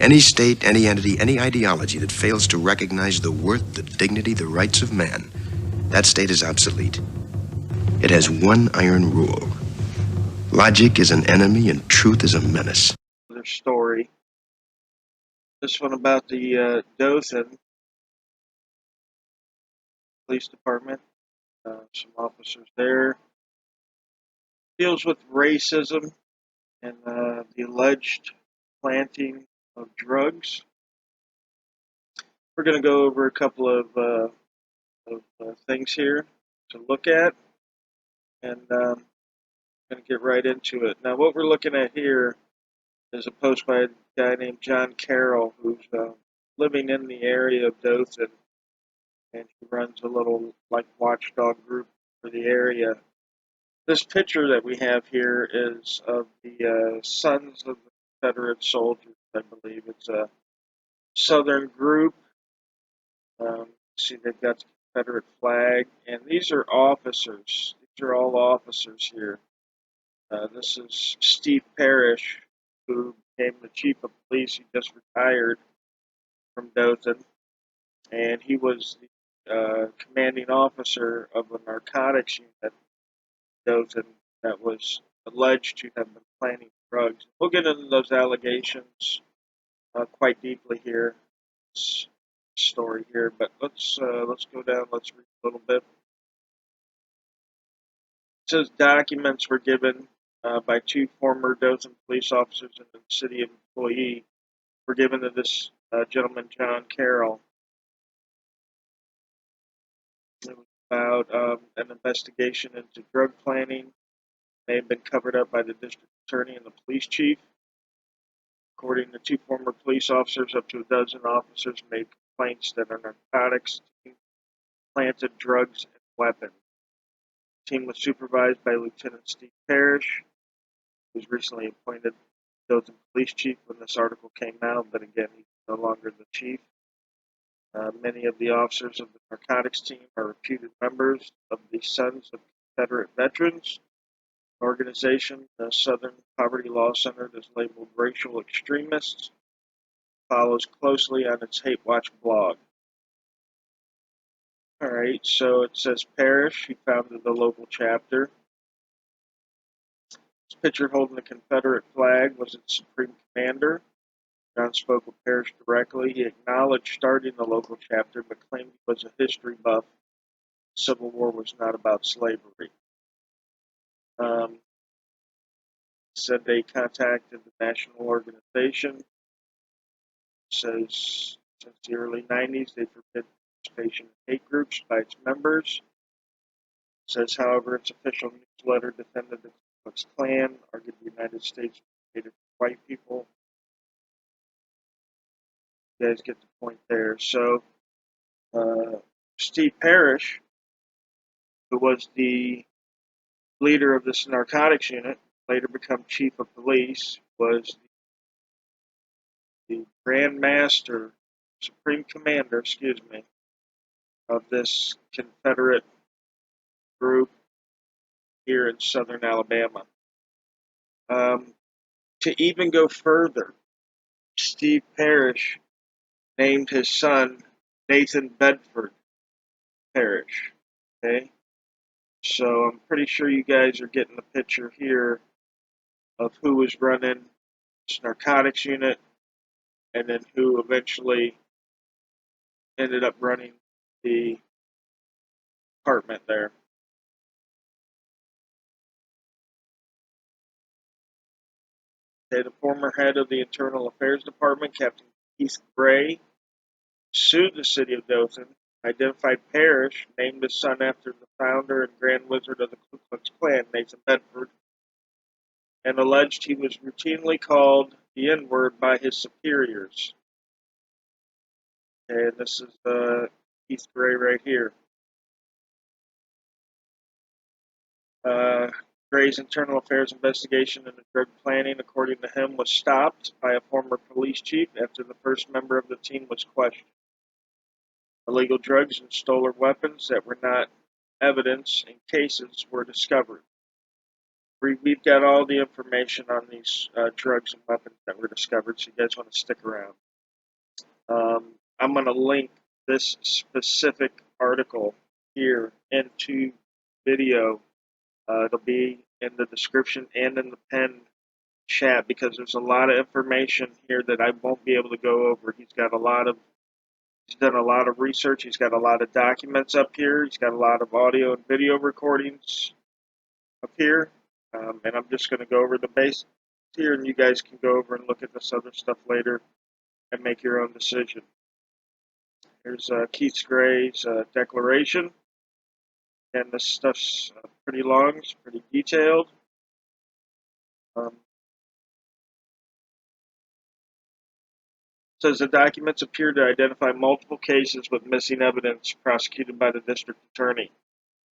Any state, any entity, any ideology that fails to recognize the worth, the dignity, the rights of man, that state is obsolete. It has one iron rule. Logic is an enemy and truth is a menace. Their story. This one about the Dothan Police Department. Some officers there. Deals with racism and the alleged planting of drugs. We're going to go over a couple of things here to look at, and I'm going to get right into it. Now, what we're looking at here is a post by a guy named John Carroll, who's living in the area of Dothan, and he runs a little like watchdog group for the area. This picture that we have here is of the Sons of the Confederate Soldiers, I believe. It's a Southern group. See, they've got the Confederate flag, and these are officers. These are all officers here. This is Steve Parrish, who became the chief of police. He just retired from Dothan, and he was the commanding officer of a narcotics unit in Dothan that was alleged to have been planting drugs. We'll get into those allegations quite deeply here. This story here, but let's go down. Let's read a little bit. It says documents were given by two former Dothan police officers and a city employee were given to this gentleman, John Carroll. It was about an investigation into drug planting. They had been covered up by the district attorney and the police chief. According to two former police officers, up to a dozen officers made complaints that a narcotics team planted drugs and weapons. The team was supervised by Lieutenant Steve Parrish, who was recently appointed Dothan police chief when this article came out, but again, he's no longer the chief. Many of the officers of the narcotics team are reputed members of the Sons of Confederate Veterans organization. The Southern Poverty Law Center is labeled racial extremists. Follows closely on its Hate Watch blog. Alright, so it says Parrish, he founded the local chapter. This picture holding the Confederate flag was its supreme commander. John spoke with Parrish directly. He acknowledged starting the local chapter, but claimed he was a history buff. The Civil War was not about slavery. Said they contacted the national organization. Says since the early 90s they forbid participation in hate groups by its members. Says, however, its official newsletter defended the Ku Klux Klan, argued the United States hated white people. You guys get the point there. So, Steve Parrish, who was the leader of this narcotics unit, later become chief of police, was the Grand Master, Supreme Commander, of this Confederate group here in southern Alabama. To even go further, Steve Parrish named his son Nathan Bedford Parrish. Okay, so I'm pretty sure you guys are getting the picture here of who was running this narcotics unit and then who eventually ended up running the department there. Okay, the former head of the Internal Affairs Department, Captain Keith Gray, sued the city of Dothan, identified Parrish, named his son after the founder and Grand Wizard of the Ku Klux Klan, Nathan Bedford, and alleged he was routinely called the N-word by his superiors. Okay, and this is Keith Gray right here. Gray's internal affairs investigation into drug planting, according to him, was stopped by a former police chief after the first member of the team was questioned. Illegal drugs and stolen weapons that were not evidence in cases were discovered. We've got all the information on these drugs and weapons that were discovered, so you guys want to stick around. I'm going to link this specific article here into video. It'll be in the description and in the pinned chat because there's a lot of information here that I won't be able to go over. He's done a lot of research. He's got a lot of documents up here. He's got a lot of audio and video recordings up here. And I'm just going to go over the basics here, and you guys can go over and look at this other stuff later and make your own decision. Here's Keith Gray's declaration, and this stuff's pretty long, it's pretty detailed. Says the documents appear to identify multiple cases with missing evidence prosecuted by the district attorney.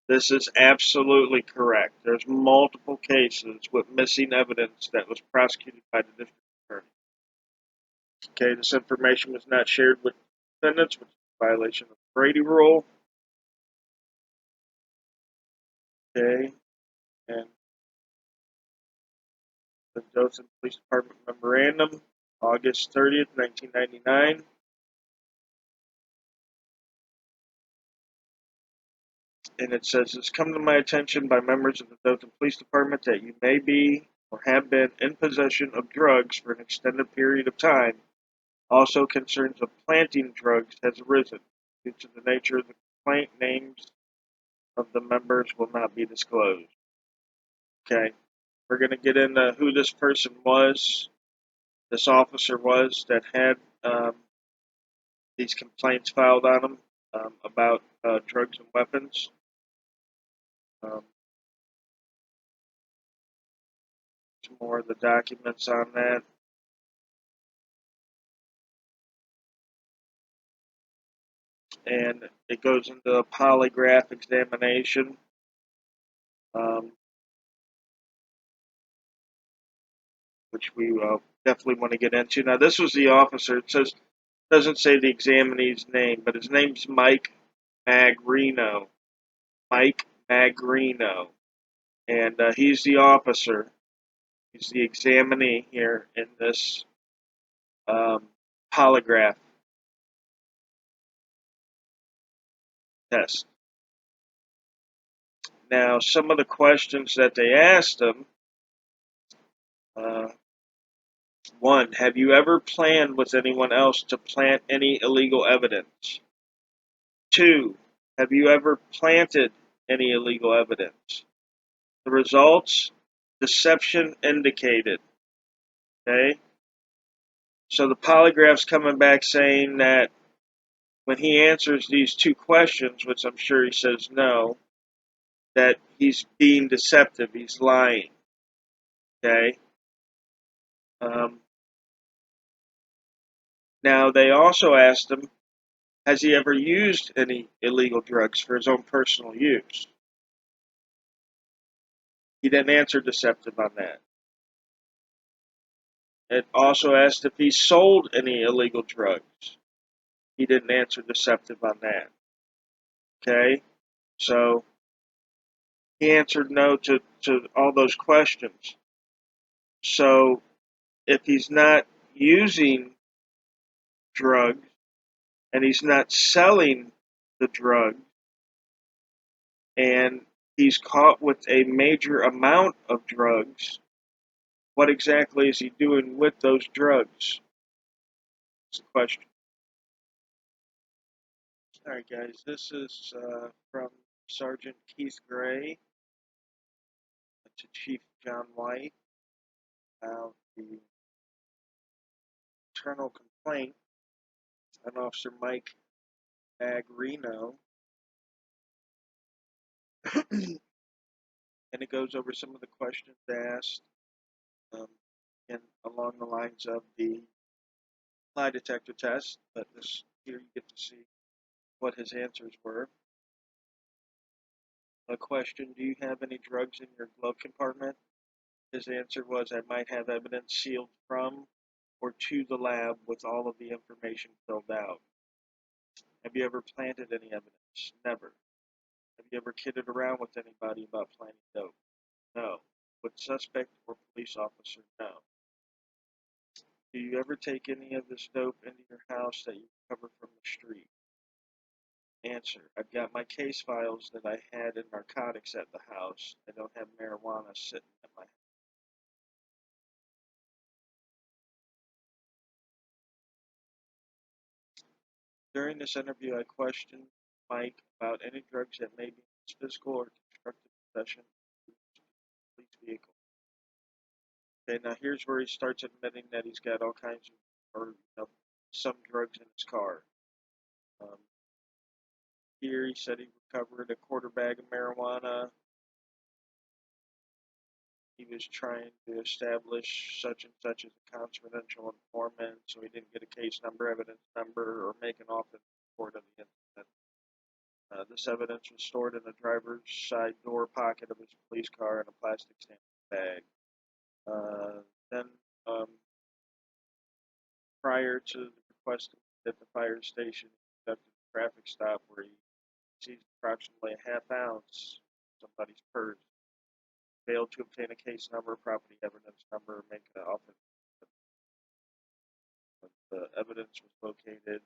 This is absolutely correct. There's multiple cases with missing evidence that was prosecuted by the district attorney. Okay, this information was not shared with defendants, which is a violation of the Brady Rule. Okay, and the Dothan Police Department Memorandum, August 30th, 1999. And it says, it's come to my attention by members of the Dothan Police Department that you may be or have been in possession of drugs for an extended period of time. Also, concerns of planting drugs has arisen. Due to the nature of the complaint, names of the members will not be disclosed. Okay, we're going to get into who this person was, this officer was that had these complaints filed on him about drugs and weapons. Some more of the documents on that. And it goes into a polygraph examination. Which we definitely want to get into. Now, this was the officer. It doesn't say the examinee's name, but his name's Mike Magrino. Mike Magrino. And he's the officer. He's the examinee here in this polygraph test. Now, some of the questions that they asked him, one, have you ever planned with anyone else to plant any illegal evidence? Two, have you ever planted any illegal evidence? The results, deception indicated. Okay? So the polygraph's coming back saying that when he answers these two questions, which I'm sure he says no, that he's being deceptive, he's lying. Okay? Now, they also asked him, has he ever used any illegal drugs for his own personal use? He didn't answer deceptive on that. It also asked if he sold any illegal drugs. He didn't answer deceptive on that. Okay? So he answered no to all those questions. So if he's not using drugs and he's not selling the drug and he's caught with a major amount of drugs, what exactly is he doing with those drugs? That's the question. All right, guys, this is from Sergeant Keith Gray to Chief John White about the internal complaint on Officer Mike Agrino. And it goes over some of the questions asked and along the lines of the lie detector test, but this here you get to see what his answers were. A question, do you have any drugs in your glove compartment? His answer was, I might have evidence sealed from or to the lab with all of the information filled out. Have you ever planted any evidence? Never. Have you ever kidded around with anybody about planting dope? No. would suspect or police officer know? Do you ever take any of this dope into your house that you recover from the street? Answer: I've got my case files that I had in narcotics at the house. I don't have marijuana sitting at my house. During this interview, I questioned Mike about any drugs that may be in his physical or constructive possession of the police vehicle. Okay, now here's where he starts admitting that he's got all kinds of, or some drugs in his car. Here he said he recovered a quarter bag of marijuana. He was trying to establish such and such as a confidential informant, so he didn't get a case number, evidence number, or make an offense report of the incident. This evidence was stored in the driver's side door pocket of his police car in a plastic sandwich bag. Then, prior to the request at the fire station, he conducted a traffic stop where he seized approximately a half ounce of somebody's purse. Failed to obtain a case number, property evidence number, or make an offense. The evidence was located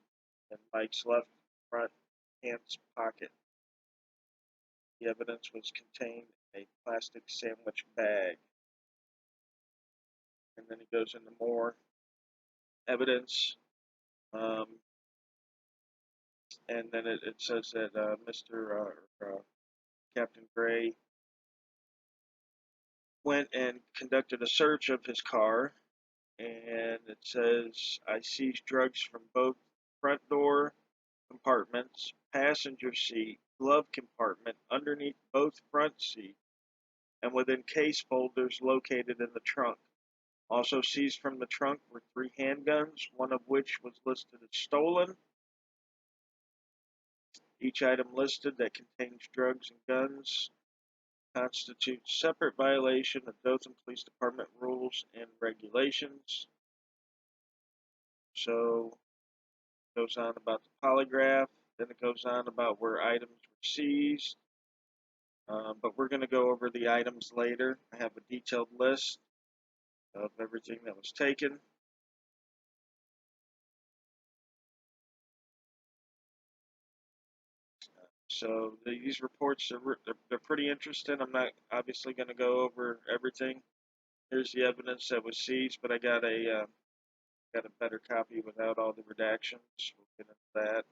in Mike's left front pants pocket. The evidence was contained in a plastic sandwich bag. And then he goes into more evidence. And then it says that Captain Gray went and conducted a search of his car, and it says, I seized drugs from both front door compartments, passenger seat, glove compartment, underneath both front seats, and within case folders located in the trunk. Also seized from the trunk were 3 handguns, one of which was listed as stolen. Each item listed that contains drugs and guns constitutes separate violation of Dothan Police Department rules and regulations. So it goes on about the polygraph, then it goes on about where items were seized. But we're going to go over the items later. I have a detailed list of everything that was taken. So these reports they're pretty interesting. I'm not obviously going to go over everything. Here's the evidence that was seized, but I got a better copy without all the redactions. We'll get into that.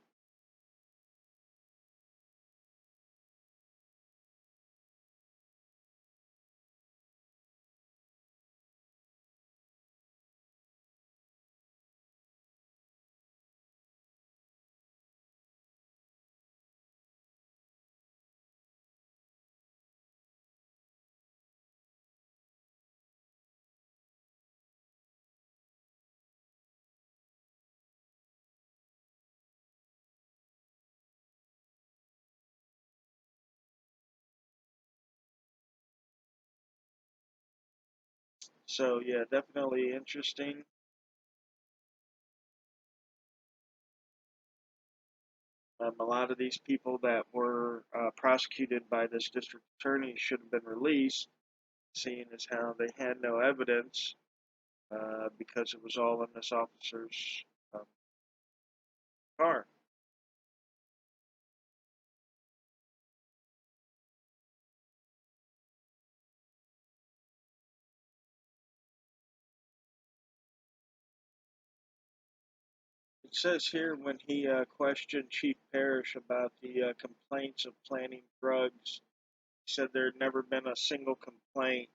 So yeah, definitely interesting. A lot of these people that were prosecuted by this district attorney should have been released, seeing as how they had no evidence because it was all in this officer's car. It says here when he questioned Chief Parrish about the complaints of planting drugs, he said there had never been a single complaint.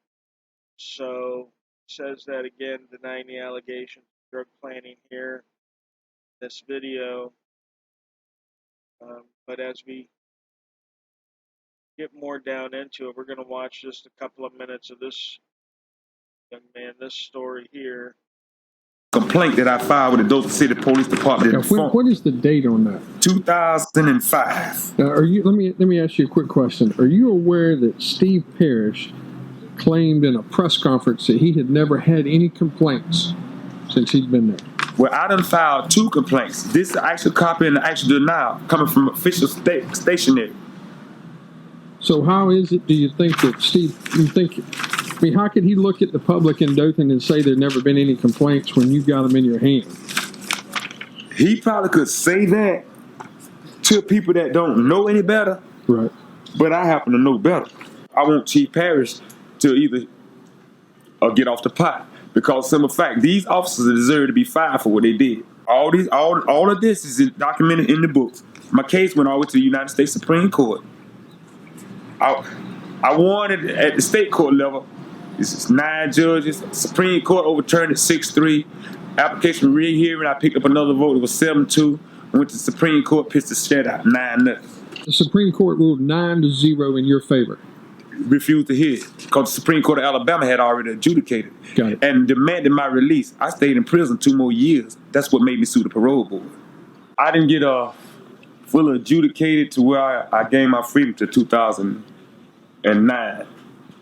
So it says that again, denying the allegations of drug planting here, this video. But as we get more down into it, we're going to watch just a couple of minutes of this young man, this story here. Complaint that I filed with the Dothan City Police Department. Now, what is the date on that? 2005. Now, let me ask you a quick question. Are you aware that Steve Parrish claimed in a press conference that he had never had any complaints since he'd been there? Well, I done filed 2 complaints. This is the actual copy and the actual denial coming from official stationery. So how is it, do you think that Steve, you think I mean, how could he look at the public in Dothan and say there'd never been any complaints when you've got them in your hand? He probably could say that to people that don't know any better, Right. but I happen to know better. I want Chief Parrish to either get off the pot, because simple fact, these officers deserve to be fired for what they did. All of this is documented in the books. My case went all the way to the United States Supreme Court. I won it at the state court level. This is 9 judges. Supreme Court overturned it 6-3. Application rehearing, I picked up another vote. It was 7-2. Went to the Supreme Court, pissed the shit out 9-0. The Supreme Court ruled 9-0 in your favor. Refused to hear it because the Supreme Court of Alabama had already adjudicated Got it. and demanded my release. I stayed in prison 2 more years. That's what made me sue the parole board. I didn't get fully adjudicated to where I gained my freedom to 2009.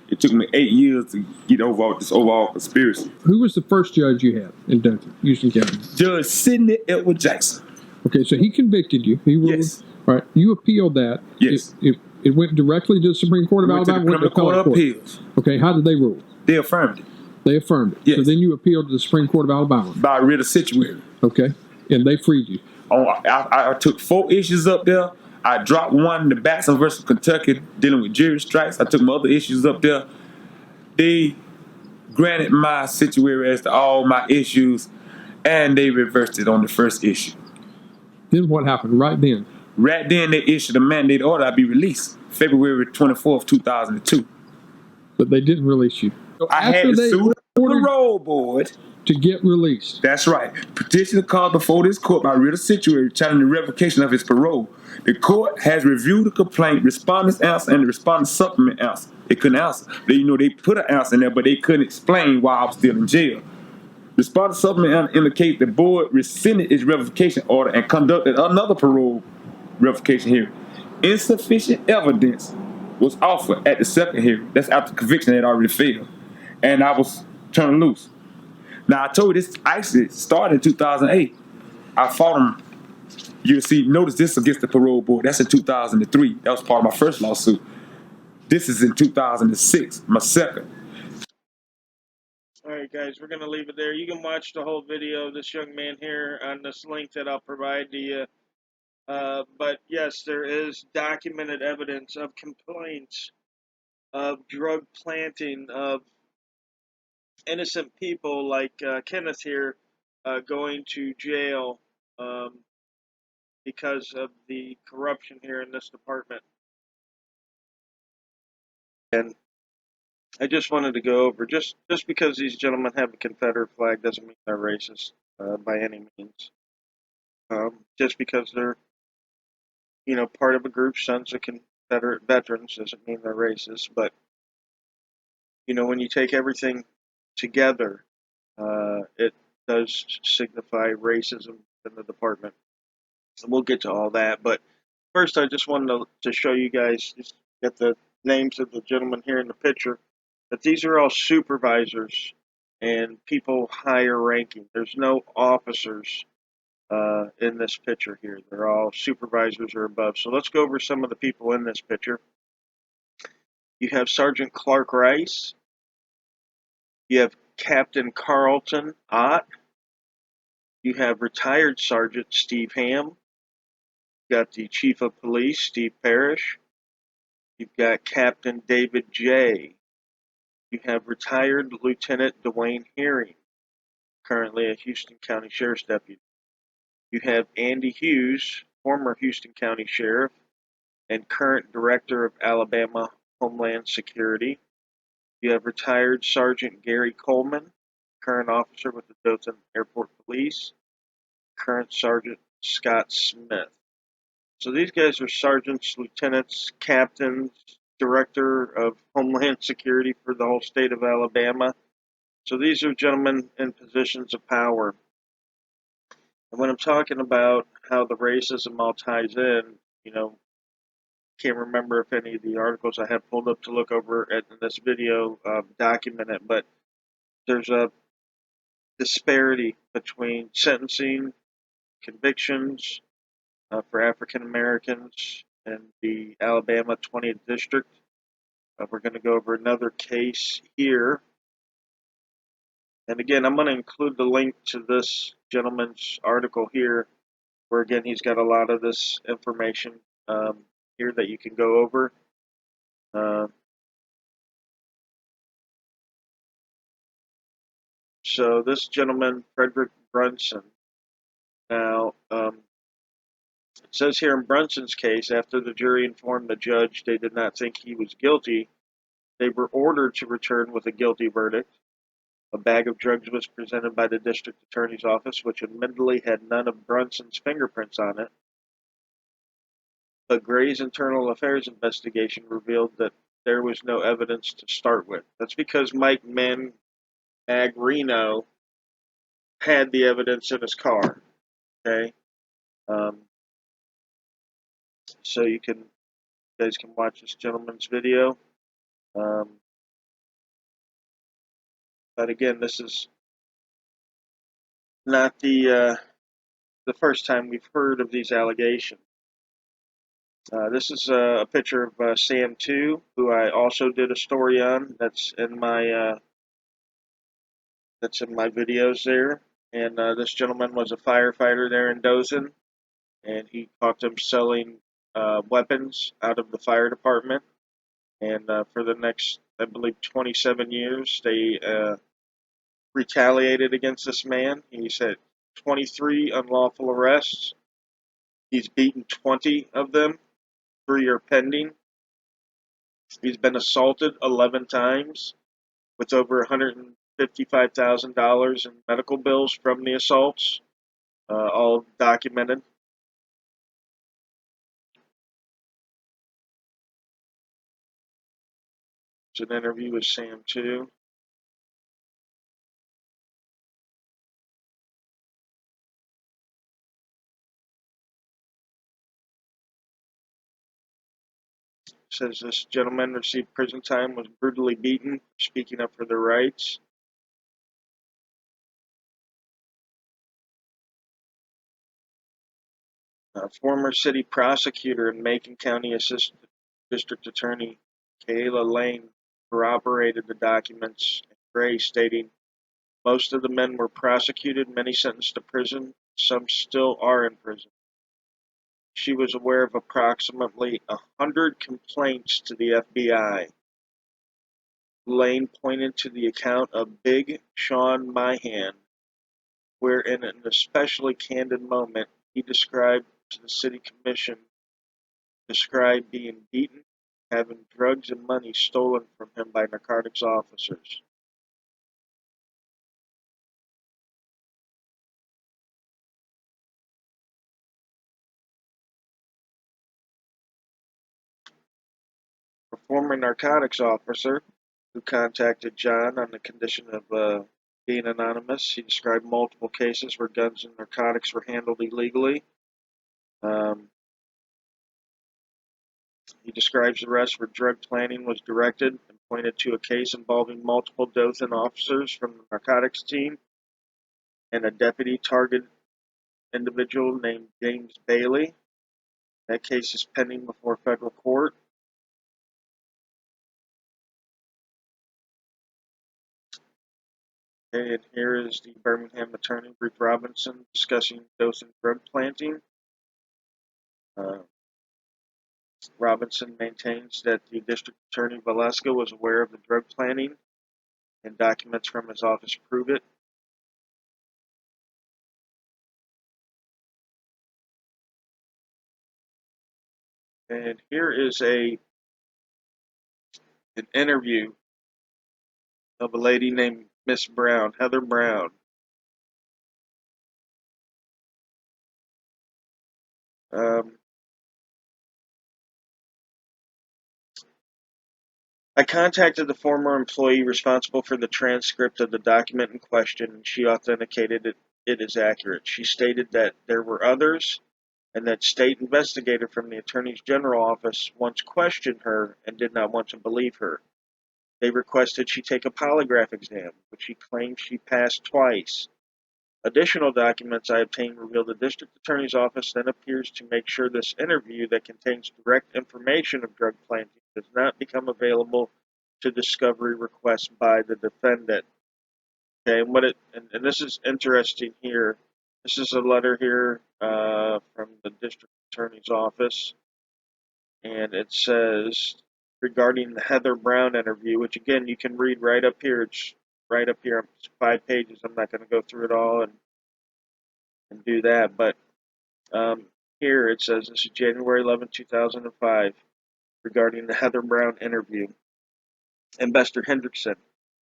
It took me 8 years to get over this overall conspiracy. Who was the first judge you had in Dothan, Houston County? Judge Sidney Edward Jackson. Okay, so he convicted you. He ruled. Yes. All right, you appealed that. Yes. It went directly to the Supreme Court of Went to the Alabama. Criminal Court of Appeals. Okay, how did they rule? They affirmed it They affirmed it. Yes. So then you appealed to the Supreme Court of Alabama. by writ of certiorari. Okay, and they freed you. I took 4 issues up there. I dropped one, the Batson versus Kentucky, dealing with jury strikes. I took my other issues up there. They granted my certiorari as to all my issues, and they reversed it on the first issue. Then what happened right then? Right then, they issued a mandate order I be released, February 24th, 2002. But they didn't release you. So I had to sue the parole board to get released. That's right. Petitioner called before this court by writ of certiorari challenging the revocation of his parole. The court has reviewed the complaint, respondent's answer, and the respondent's supplement answer. They couldn't answer. They put an answer in there, but they couldn't explain why I was still in jail. Respondent's supplement indicates the board rescinded its revocation order and conducted another parole revocation hearing. Insufficient evidence was offered at the second hearing. That's after conviction had already failed. And I was turned loose. Now, I told you this actually started in 2008. I fought them. You see, notice this against the parole board. That's in 2003. That was part of my first lawsuit. This is in 2006, my second. All right, guys, we're going to leave it there. You can watch the whole video of this young man here on this link that I'll provide to you. But yes, there is documented evidence of complaints of drug planting, of innocent people like Kenneth here going to jail because of the corruption here in this department. And I just wanted to go over, just because these gentlemen have a Confederate flag doesn't mean they're racist by any means. Just because they're, part of a group, Sons of Confederate Veterans, doesn't mean they're racist. But, when you take everything together, it does signify racism in the department. And we'll get to all that. But first, I just wanted to show you guys, just get the names of the gentlemen here in the picture, that these are all supervisors and people higher ranking. There's no officers in this picture here. They're all supervisors or above. So let's go over some of the people in this picture. You have Sergeant Clark Rice. You have Captain Carlton Ott. You have retired Sergeant Steve Ham. You've got the Chief of Police, Steve Parrish. You've got Captain David J. You have retired Lieutenant Dwayne Herring, currently a Houston County Sheriff's Deputy. You have Andy Hughes, former Houston County Sheriff and current Director of Alabama Homeland Security. You have retired Sergeant Gary Coleman, current officer with the Dothan Airport Police. Current Sergeant Scott Smith. So these guys are sergeants, lieutenants, captains, Director of Homeland Security for the whole state of Alabama. So these are gentlemen in positions of power. And when I'm talking about how the racism all ties in, can't remember if any of the articles I have pulled up to look over in this video document it, but there's a disparity between sentencing, convictions for African Americans in the Alabama 20th District We're going to go over another case here. And again, I'm going to include the link to this gentleman's article here, where again, he's got a lot of this information here that you can go over. So this gentleman, Frederick Brunson, now it says here in Brunson's case, after the jury informed the judge they did not think he was guilty, they were ordered to return with a guilty verdict. A bag of drugs was presented by the district attorney's office, which admittedly had none of Brunson's fingerprints on it. But Gray's internal affairs investigation revealed that there was no evidence to start with. That's because Mike Magrino had the evidence in his car. Okay, so you guys can watch this gentleman's video. But again, this is not the first time we've heard of these allegations. This is a picture of Sam 2, who I also did a story on. That's in my videos there. And this gentleman was a firefighter there in Dothan, and he caught them selling weapons out of the fire department. And for the next, I believe, 27 years, they retaliated against this man. He's had 23 unlawful arrests. He's beaten 20 of them. 3 are pending. He's been assaulted 11 times with over $155,000 in medical bills from the assaults, all documented. It's an interview with Sam 2. Says this gentleman received prison time, was brutally beaten, speaking up for their rights. Former city prosecutor and Macon County Assistant District Attorney Kayla Lane corroborated the documents in Gray, stating most of the men were prosecuted, many sentenced to prison, some still are in prison. She was aware of approximately 100 complaints to the FBI. Lane pointed to the account of Big Sean Myhan, where in an especially candid moment he described to the city commission being beaten, having drugs and money stolen from him by narcotics officers. A former narcotics officer who contacted John on the condition of being anonymous, he described multiple cases where guns and narcotics were handled illegally. He describes the rest where drug planning was directed and pointed to a case involving multiple Dothan officers from the narcotics team and a deputy targeted individual named James Bailey. That case is pending before federal court. And here is the Birmingham attorney, Ruth Robinson, discussing Dothan drug planting. Robinson maintains that the district attorney Valeska was aware of the drug planting, and documents from his office prove it. And here is an interview of a lady named Miss Brown, Heather Brown. I contacted the former employee responsible for the transcript of the document in question, and she authenticated it is accurate. She stated that there were others, and that state investigator from the Attorney General office once questioned her and did not want to believe her. They requested she take a polygraph exam, which she claimed she passed twice. Additional documents I obtained reveal the district attorney's office then appears to make sure this interview that contains direct information of drug planting does not become available to discovery requests by the defendant. Okay, and this is interesting here. This is a letter here from the district attorney's office, and it says regarding the Heather Brown interview, which again you can read right up here. It's right up here. It's 5 pages. I'm not going to go through it all and do that, but here it says this is January 11, 2005, regarding the Heather Brown interview. Ambassador Hendrickson,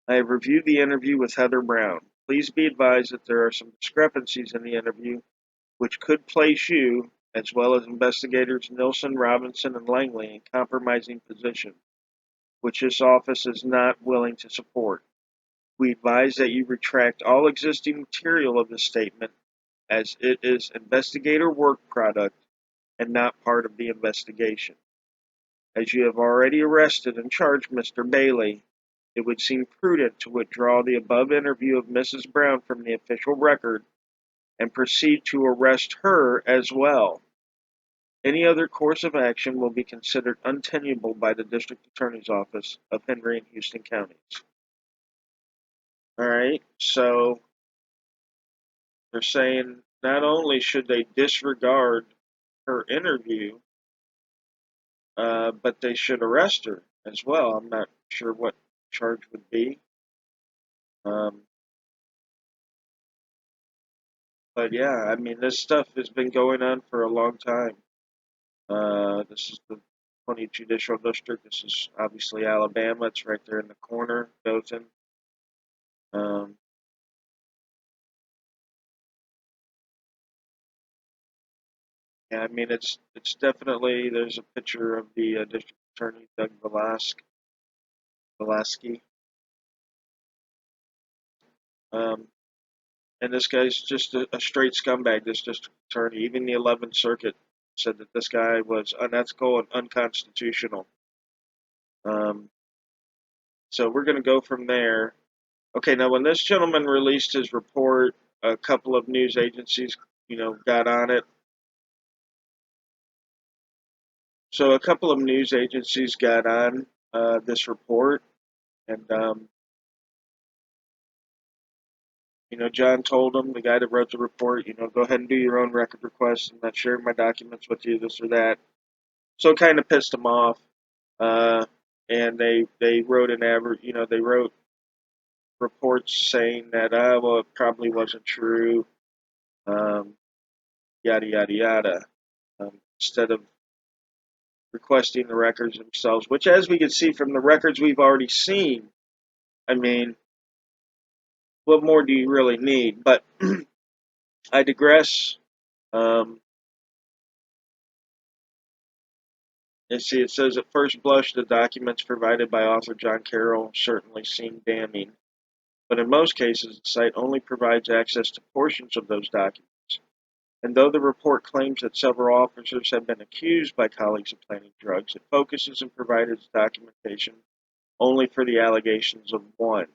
I have reviewed the interview with Heather Brown. Please be advised that there are some discrepancies in the interview which could place you, as well as investigators Nilsson, Robinson, and Langley, in compromising positions, which this office is not willing to support. We advise that you retract all existing material of this statement, as it is investigator work product and not part of the investigation. As you have already arrested and charged Mr. Bailey, it would seem prudent to withdraw the above interview of Mrs. Brown from the official record and proceed to arrest her as well. Any other course of action will be considered untenable by the District Attorney's Office of Henry and Houston Counties. All right, so they're saying not only should they disregard her interview, but they should arrest her as well. I'm not sure what charge would be. But yeah, I mean, this stuff has been going on for a long time. This is the 20th Judicial District. This is obviously Alabama. It's right there in the corner, Dothan. Yeah, I mean, it's definitely, there's a picture of the District Attorney, Doug Velasky. And this guy's just a straight scumbag, this district attorney. Even the 11th Circuit said that this guy was unethical and unconstitutional. So we're going to go from there. Okay, now when this gentleman released his report, a couple of news agencies, got on it. So a couple of news agencies got on this report, and John told them, the guy that wrote the report, go ahead and do your own record request. I'm not sharing my documents with you, this or that. So it kind of pissed them off, and they wrote they wrote reports saying that well, it probably wasn't true, yada yada yada, instead of requesting the records themselves. Which, as we can see from the records we've already seen, I mean, what more do you really need? But I digress. And see, it says, at first blush, the documents provided by author John Carroll certainly seem damning, but in most cases, the site only provides access to portions of those documents. And though the report claims that several officers have been accused by colleagues of planting drugs, it focuses and provides documentation only for the allegations of one.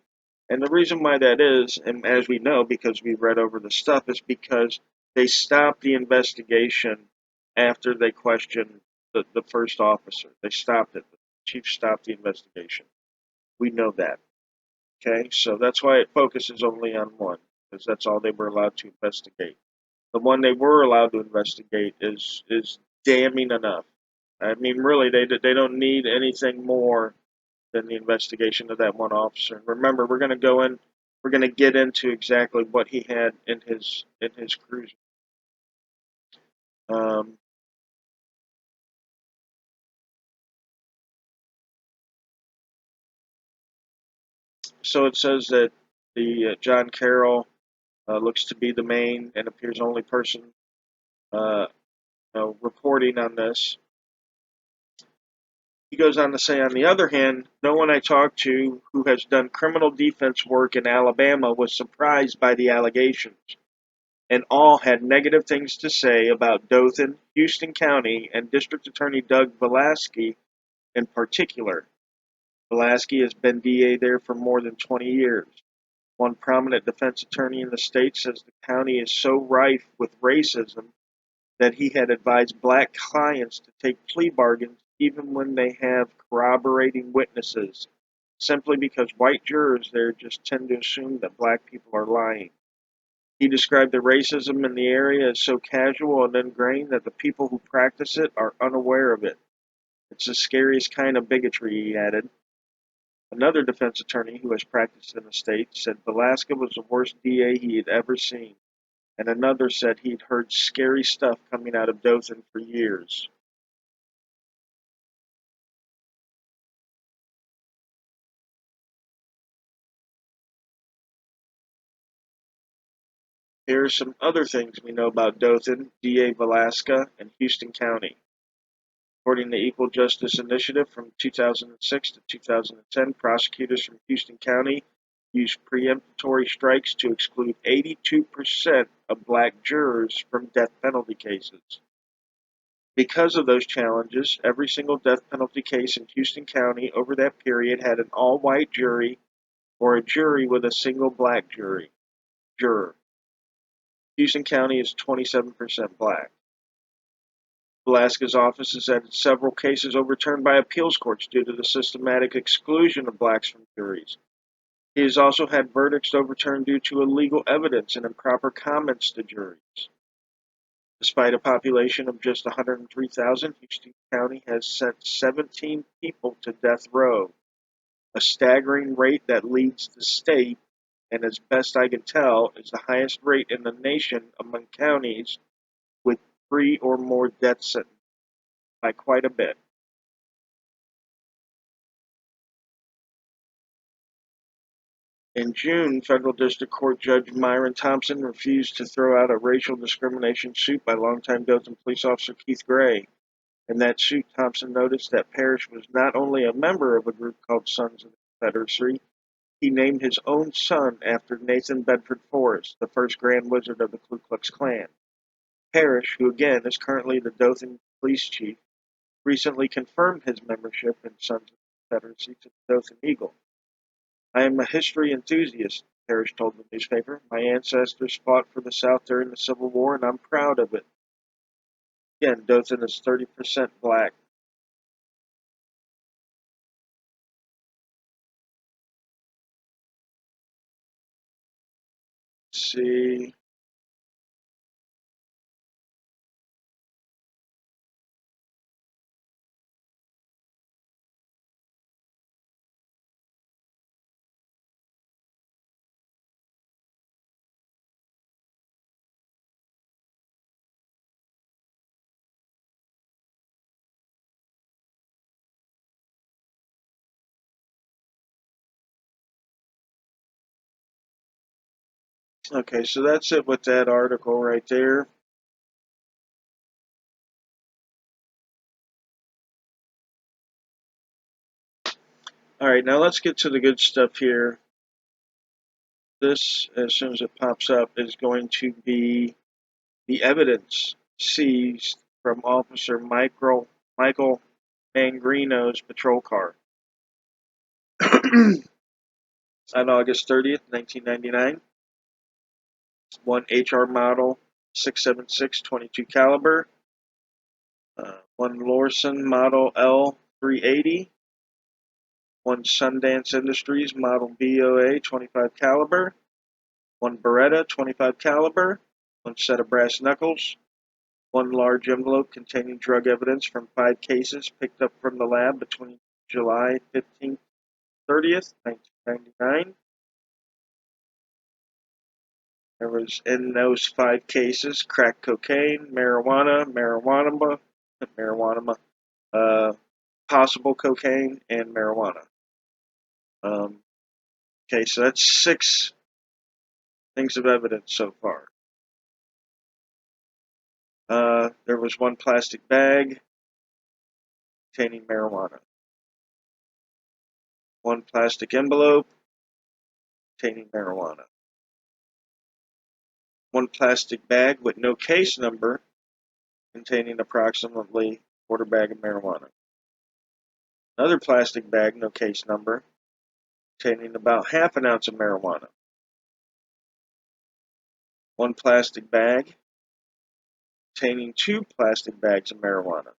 And the reason why that is, and as we know, because we've read over the stuff, is because they stopped the investigation after they questioned the first officer. They stopped it. The chief stopped the investigation. We know that. Okay, so that's why it focuses only on one, because that's all they were allowed to investigate. The one they were allowed to investigate is damning enough. I mean, really, they don't need anything more than the investigation of that one officer. And remember, we're going to get into exactly what he had in his cruiser. So it says that the John Carroll looks to be the main and appears only person reporting on this. He goes on to say, on the other hand, no one I talked to who has done criminal defense work in Alabama was surprised by the allegations, and all had negative things to say about Dothan, Houston County, and District Attorney Doug Velasky in particular. Velasky has been DA there for more than 20 years. One prominent defense attorney in the state says the county is so rife with racism that he had advised black clients to take plea bargains even when they have corroborating witnesses, simply because white jurors there just tend to assume that black people are lying. He described the racism in the area as so casual and ingrained that the people who practice it are unaware of it. It's the scariest kind of bigotry, he added. Another defense attorney who has practiced in the state said Velasca was the worst DA he had ever seen, and another said he'd heard scary stuff coming out of Dothan for years. Here are some other things we know about Dothan, DA Velasca, and Houston County. According to the Equal Justice Initiative from 2006 to 2010, prosecutors from Houston County used preemptory strikes to exclude 82% of black jurors from death penalty cases. Because of those challenges, every single death penalty case in Houston County over that period had an all-white jury or a jury with a single black juror. Houston County is 27% black. Velasquez's office has had several cases overturned by appeals courts due to the systematic exclusion of blacks from juries. He has also had verdicts overturned due to illegal evidence and improper comments to juries. Despite a population of just 103,000, Houston County has sent 17 people to death row, a staggering rate that leads the state, and as best I can tell, is the highest rate in the nation among counties with 3 or more death sentences, by quite a bit. In June, Federal District Court Judge Myron Thompson refused to throw out a racial discrimination suit by longtime Dothan police officer Keith Gray. In that suit, Thompson noticed that Parrish was not only a member of a group called Sons of the Confederacy, he named his own son after Nathan Bedford Forrest, the first Grand Wizard of the Ku Klux Klan. Parrish, who again is currently the Dothan police chief, recently confirmed his membership in Sons of the Confederacy to the Dothan Eagle. I am a history enthusiast, Parrish told the newspaper. My ancestors fought for the South during the Civil War, and I'm proud of it. Again, Dothan is 30% black. Let's see. Okay, so that's it with that article right there. All right, now let's get to the good stuff here. This, as soon as it pops up, is going to be the evidence seized from Officer Michael Mangrino's patrol car. On August 30th, 1999, one HR model 676 22 caliber, one Lorson model L380, one Sundance Industries model BOA 25 caliber, one Beretta 25 caliber, one set of brass knuckles, one large envelope containing drug evidence from 5 cases picked up from the lab between July 15th 30th, 1999. There was in those 5 cases crack cocaine, marijuana, possible cocaine, and marijuana. Okay, so that's 6 things of evidence so far. There was one plastic bag containing marijuana, one plastic envelope containing marijuana, one plastic bag with no case number containing approximately a quarter bag of marijuana, another plastic bag, no case number, containing about half an ounce of marijuana, one plastic bag containing 2 plastic bags of marijuana,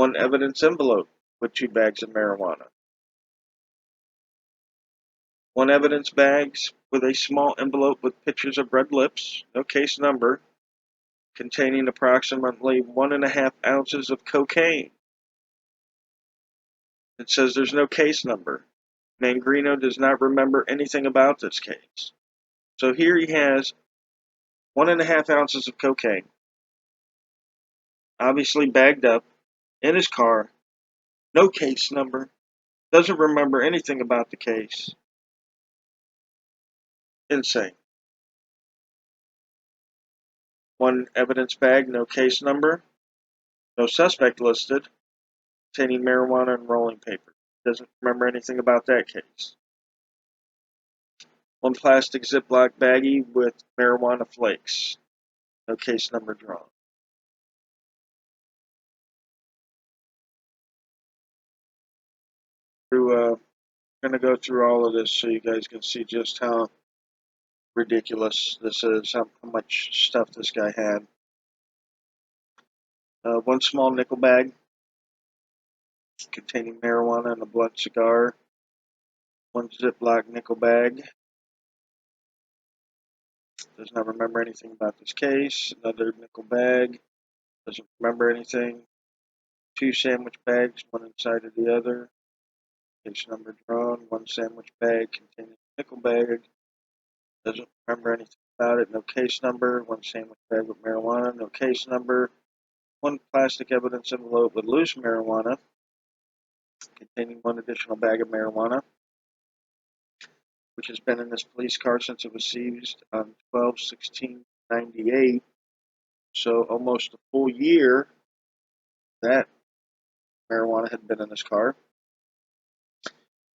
1 evidence envelope with 2 bags of marijuana. 1 evidence bags with a small envelope with pictures of red lips, no case number, containing approximately 1.5 ounces of cocaine. It says there's no case number. Mangrino does not remember anything about this case. So here he has 1.5 ounces of cocaine, obviously bagged up, in his car, no case number, doesn't remember anything about the case. Insane. 1 evidence bag, no case number, no suspect listed, containing marijuana and rolling paper. Doesn't remember anything about that case. 1 plastic Ziploc baggie with marijuana flakes. No case number drawn. I'm going to go through all of this so you guys can see just how ridiculous this is, how much stuff this guy had. 1 small nickel bag containing marijuana and a blunt cigar. 1 Ziploc nickel bag. Does not remember anything about this case. Another nickel bag. Doesn't remember anything. 2 sandwich bags, one inside of the other. Case number drawn. 1 sandwich bag containing a nickel bag. Doesn't remember anything about it. No case number. 1 sandwich bag with marijuana. No case number. 1 plastic evidence envelope with loose marijuana containing 1 additional bag of marijuana, which has been in this police car since it was seized on 12/16/98. So almost a full year that marijuana had been in this car.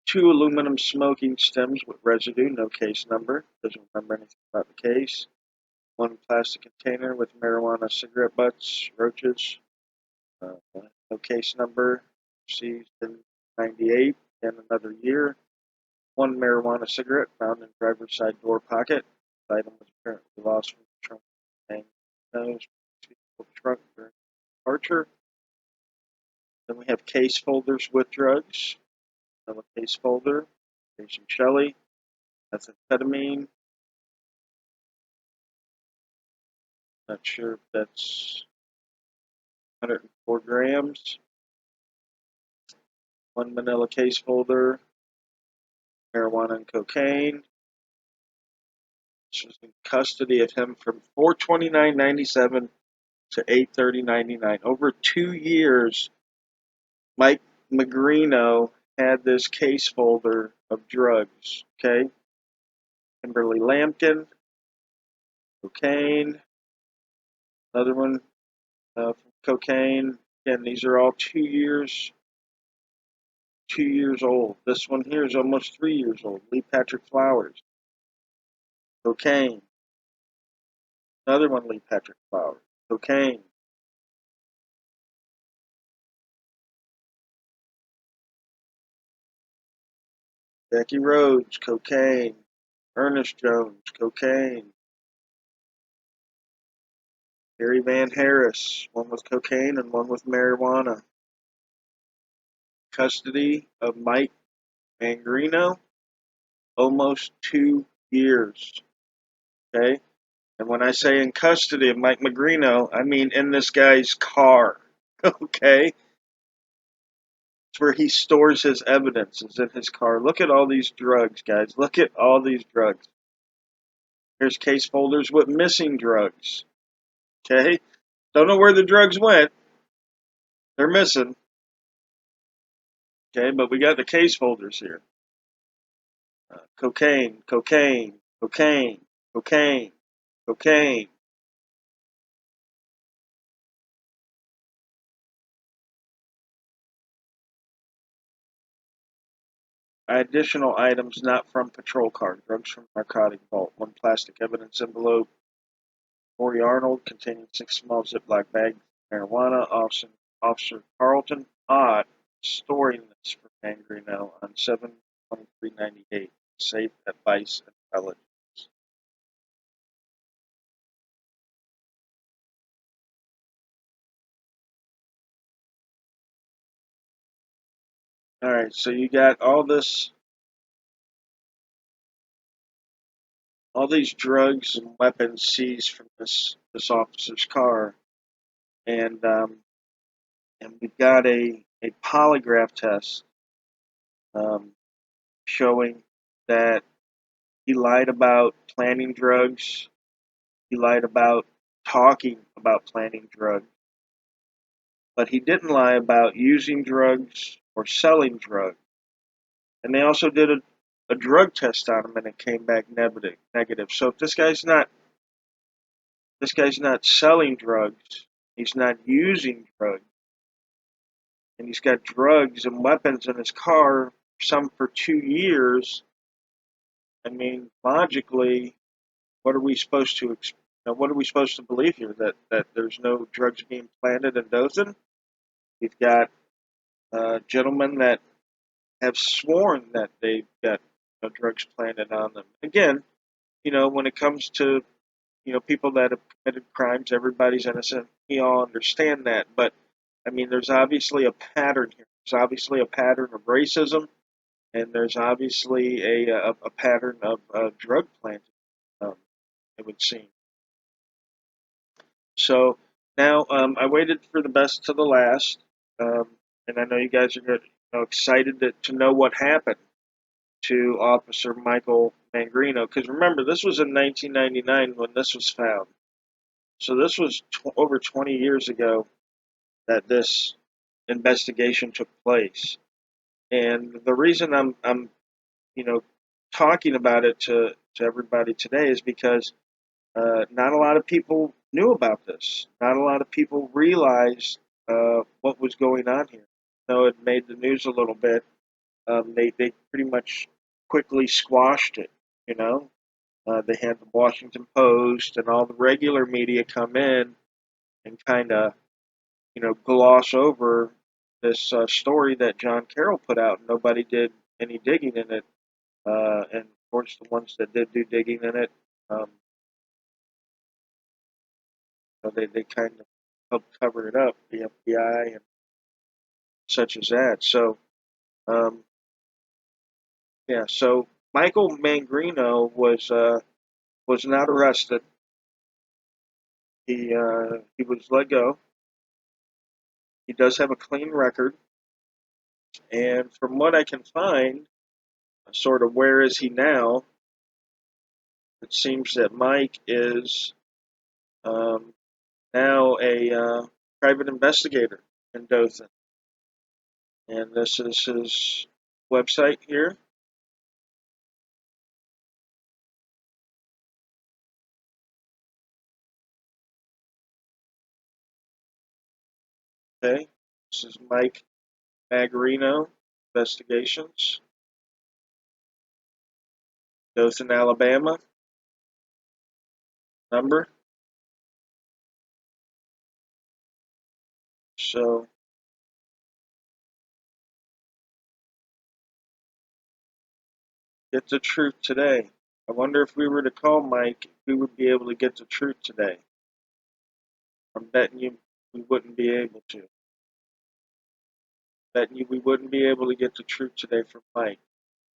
2 aluminum smoking stems with residue, no case number. Doesn't remember anything about the case. 1 plastic container with marijuana cigarette butts, roaches. No case number. Seized in 98 and another year. 1 marijuana cigarette found in driver's side door pocket. The item was apparently lost from the trunk and nose of the trunk during departure. Then we have case folders with drugs. Another case folder. Patient Shelley. Methamphetamine. Not sure if that's 104 grams. 1 manila case folder. Marijuana and cocaine. This was in custody of him from 4/29/97 to 8/30/99. Over 2 years, Mike Magrino had this case folder of drugs. Okay, Kimberly Lampkin, cocaine. Another one from cocaine. Again, these are all 2 years. 2 years old. This one here is almost 3 years old. Lee Patrick Flowers, cocaine. Another one, Lee Patrick Flowers, cocaine. Becky Rhodes, cocaine. Ernest Jones, cocaine. Gary Van Harris, one with cocaine and one with marijuana. Custody of Mike Mangrino, almost 2 years. Okay? And when I say in custody of Mike Magrino, I mean in this guy's car. Okay? It's where he stores his evidence, is in his car. Look at all these drugs, guys. Look at all these drugs. Here's case folders with missing drugs. Okay? Don't know where the drugs went. They're missing. Okay, but we got the case folders here. Cocaine, cocaine, cocaine, cocaine, cocaine. Additional items not from patrol car. Drugs from narcotic vault. 1 plastic evidence envelope. Corey Arnold containing 6 small Ziploc bags of marijuana. Officer Carlton Ott storing this for Mangrino on 7/23/98. Safe advice and intelligence. All right, so you got all these drugs and weapons seized from this officer's car, and we've got a polygraph test um, showing that he lied about planning drugs. He lied about talking about planning drugs, but he didn't lie about using drugs or selling drugs. And they also did a drug test on him, and it came back negative. So if this guy's not selling drugs, he's not using drugs, and he's got drugs and weapons in his car, some for 2 years. I mean, logically, what are we supposed to what are we supposed to believe here? That there's no drugs being planted in Dothan? We've got gentlemen that have sworn that they've got drugs planted on them. Again, when it comes to people that have committed crimes, everybody's innocent. We all understand that, but I mean, there's obviously a pattern here. There's obviously a pattern of racism, and there's obviously a pattern of drug planting. Um, it would seem. So now I waited for the best to the last, um, and I know you guys are good, excited to know what happened to Officer Michael Mangrino. Because remember, this was in 1999 when this was found. So this was over 20 years ago that this investigation took place. And the reason I'm talking about it to everybody today is because not a lot of people knew about this. Not a lot of people realized what was going on here. Though it made the news a little bit, they pretty much quickly squashed it. You know, they had the Washington Post and all the regular media come in and kind of gloss over this story that John Carroll put out. Nobody did any digging in it, and of course, the ones that did do digging in it, um, they kind of helped cover it up, the FBI and such as that. So, um, yeah. So Michael Mangrino was not arrested. He was let go. He does have a clean record, and from what I can find, sort of where is he now? It seems that Mike is um, now a private investigator in Dothan, and this is his website here. Okay, this is Mike Magarino Investigations, Dothan, Alabama. Number. So get the truth today. I wonder if we were to call Mike, if we would be able to get the truth today. I'm betting you we wouldn't be able to. Betting you we wouldn't be able to get the truth today from Mike.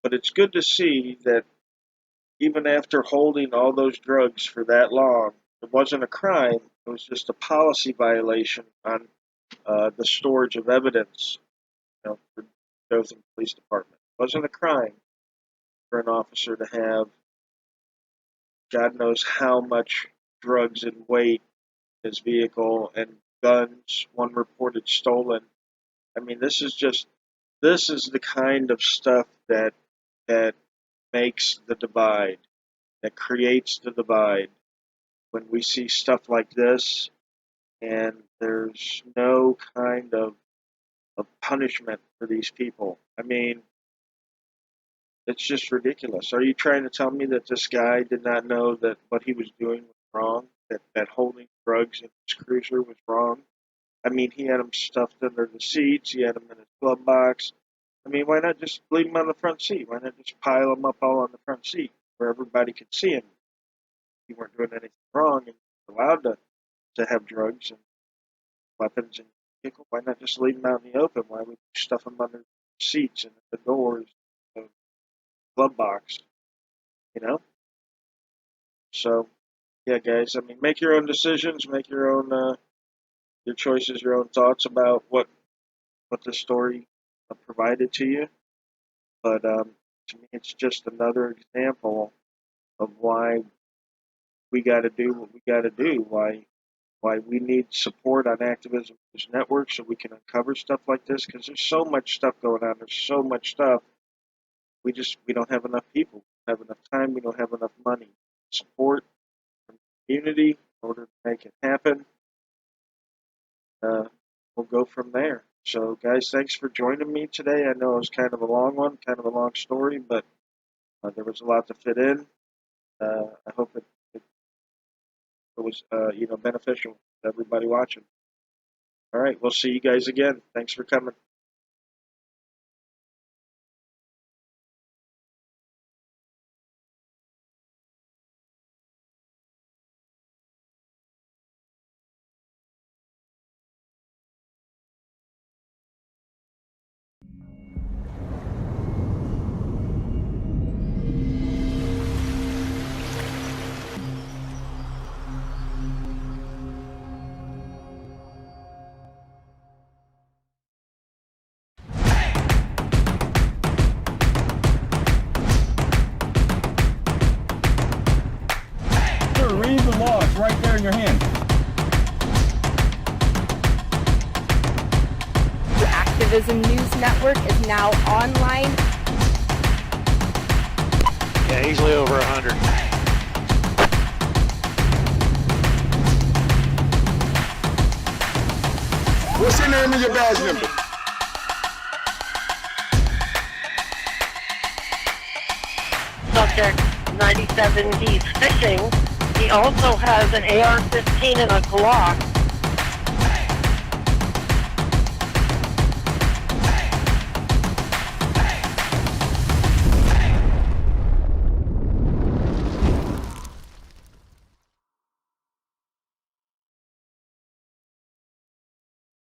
But it's good to see that even after holding all those drugs for that long, it wasn't a crime. It was just a policy violation on the storage of evidence, for Dothan Police Department. It wasn't a crime for an officer to have God knows how much drugs and weight in his vehicle and guns, one reported stolen. I mean, this is the kind of stuff that makes the divide, that creates the divide. When we see stuff like this and there's no kind of punishment for these people. I mean, it's just ridiculous. Are you trying to tell me that this guy did not know that what he was doing was wrong? That holding drugs in his cruiser was wrong? I mean, he had them stuffed under the seats. He had them in his glove box. I mean, why not just leave them on the front seat? Why not just pile them up all on the front seat where everybody could see him? You weren't doing anything wrong and you're allowed to have drugs and weapons in your vehicle. Why not just leave them out in the open? Why would you stuff them under the seats and the doors, the glove box, you know? So, yeah, guys, I mean, make your own decisions, make your own, your choices, your own thoughts about what the story provided to you. But to me, it's just another example of why we got to do what we got to do. Why we need support on Activism News Network so we can uncover stuff like this, because there's so much stuff going on. There's so much stuff. We don't have enough people. We don't have enough time. We don't have enough money. Support from the community in order to make it happen. We'll go from there. So, guys, thanks for joining me today. I know it was kind of a long one, kind of a long story, but there was a lot to fit in. I hope it was beneficial to everybody watching. All right, we'll see you guys again. Thanks for coming. Read the law. It's right there in your hand. The Activism News Network is now online. Yeah, easily over 100. What's your name and your badge number? Subject 97, he's fishing. He also has an AR-15 and a Glock.